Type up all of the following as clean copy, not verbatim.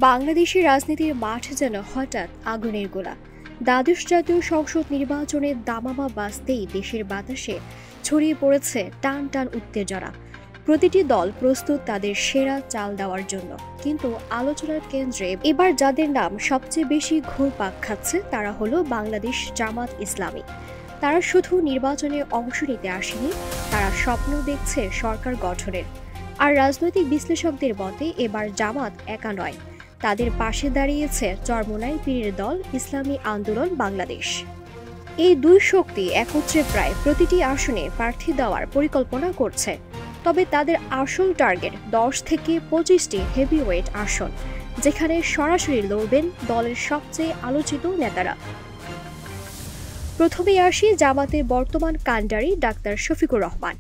বাংলাদেশের রাজনীতির মাঠ যেন হঠাৎ আগুনের গোলা। দ্বাদশ জাতীয় সংসদ নির্বাচনের দামামা বাজতেই দেশের বাতাসে ছড়িয়ে পড়েছে টান টান উত্তেজনা। প্রতিটি দল প্রস্তুত তাদের সেরা চাল দেওয়ার জন্য, কিন্তু আলোচনার কেন্দ্রে এবার যাদের নাম সবচেয়ে বেশি ঘুরপাক খাচ্ছে তারা হলো বাংলাদেশ জামাত ইসলামী। তারা শুধু নির্বাচনে অংশ নিতে আসেনি, তারা স্বপ্ন দেখছে সরকার গঠনের। আর রাজনৈতিক বিশ্লেষকদের মতে এবার জামাত একা নয়, তাদের পাশে দাঁড়িয়েছে চরমোনাই পীরের দল ইসলামী আন্দোলন বাংলাদেশ। এই দুই শক্তি একত্রে প্রায় প্রতিটি আসনে প্রার্থী দেওয়ার পরিকল্পনা করছে। তবে তাদের আসল টার্গেট 10 থেকে 25টি হেভিওয়েট আসন, যেখানে সরাসরি লড়বেন দলের সবচেয়ে আলোচিত নেতারা। প্রথমেই আসি জামাতের বর্তমান কাণ্ডারি ডাক্তার শফিকুর রহমান।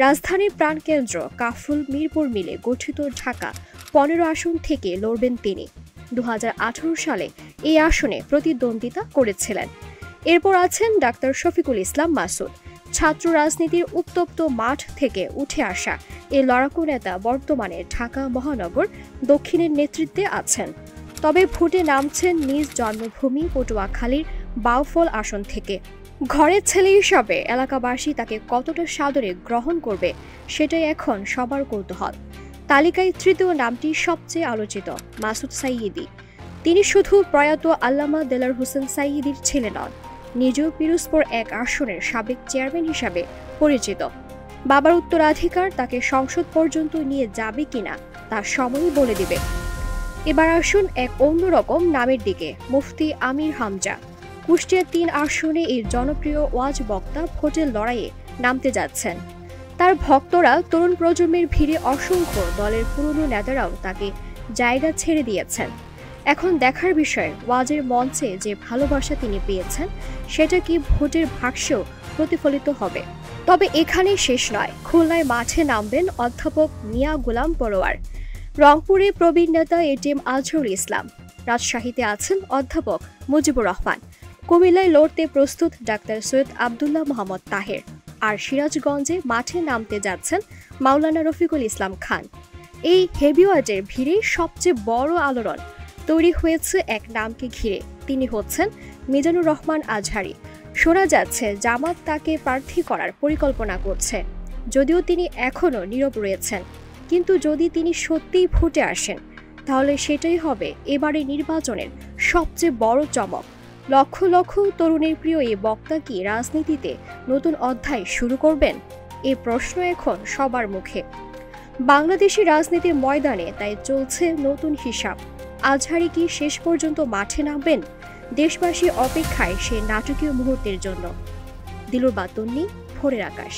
রাজধানীর প্রাণকেন্দ্র কাফরুল মিরপুর মিলে গঠিত ঢাকা 15 আসন থেকে লড়বেন তিনি। 2018 সালে এই আসনে প্রতিদ্বন্দ্বিতা করেছিলেন। এরপর আছেন ডাক্তার শফিকুল ইসলাম মাসুদ। ছাত্র রাজনীতির উত্তপ্ত মাঠ থেকে উঠে আসা এই লড়াকু নেতা বর্তমানে ঢাকা মহানগর দক্ষিণের নেতৃত্বে আছেন। তবে ভোটে নামছেন নিজ জন্মভূমি পটুয়াখালীর বাউফল আসন থেকে। ঘরের ছেলে হিসাবে এলাকাবাসী তাকে কতটা সাদরে গ্রহণ করবে সেটাই এখন সবার কৌতূহল। তালিকায় তৃতীয় নামটি সবচেয়ে আলোচিত, মাসুদ সাইয়্যিদী। তিনি শুধু প্রয়াত আল্লামা দেলার হোসেন সাইয়্যিদীর ছেলে নন, নিজেও পিরোজপুর 1 আসনের সাবেক চেয়ারম্যান হিসাবে পরিচিত। বাবার উত্তরাধিকার তাকে সংসদ পর্যন্ত নিয়ে যাবে কিনা তা সময়ই বলে দিবে। এবার আসুন এক অন্যরকম নামের দিকে, মুফতি আমির হামজা। কুষ্টিয়া 3 আসনে এই জনপ্রিয় ওয়াজ বক্তা ভোটের লড়াইয়ে নামতে যাচ্ছেন। তার ভক্তরা তরুণ প্রজন্মের ভিড়ে অসংখ্য, দলের পুরনো নেতারাও তাকে জায়গা ছেড়ে দিয়েছেন। এখন দেখার বিষয়, ওয়াজের মঞ্চে যে ভালোবাসা তিনি পেয়েছেন সেটা কি ভোটের ভাগ্যেও প্রতিফলিত হবে। তবে এখানেই শেষ নয়, খুলনায় মাঠে নামবেন অধ্যাপক মিয়া গোলাম পরোয়ার। রংপুরে প্রবীণ নেতা এটিএম আজহারুল ইসলাম। রাজশাহীতে আছেন অধ্যাপক মুজিবুর রহমান। কুমিল্লায় লড়তে প্রস্তুত ডাক্তার সৈয়দ আবদুল্লাহ মোহাম্মদ তাহের। আর সিরাজগঞ্জে মাঠে নামতে যাচ্ছেন মাওলানা রফিকুল ইসলাম খান। এই হেভিওয়েটের ভিড়ে সবচেয়ে বড় আলোড়ন তৈরি হয়েছে এক নামকে ঘিরে, তিনি হচ্ছেন মিজানুর রহমান আজহারী। শোনা যাচ্ছে জামাত তাকে প্রার্থী করার পরিকল্পনা করছে, যদিও তিনি এখনও নীরব রয়েছেন। কিন্তু যদি তিনি সত্যিই ভোটে আসেন, তাহলে সেটাই হবে এবারে নির্বাচনের সবচেয়ে বড় চমক। লক্ষ লক্ষ তরুণের প্রিয় এই বক্তা কি রাজনীতিতে নতুন অধ্যায় শুরু করবেন? এই প্রশ্ন এখন সবার মুখে। বাংলাদেশি রাজনীতির ময়দানে তাই চলছে নতুন হিসাব। আজহারী কি শেষ পর্যন্ত মাঠে নামবেন? দেশবাসী অপেক্ষায় সেই নাটকীয় মুহূর্তের জন্য। দিলুর বাতুন্নি, ভোরের আকাশ।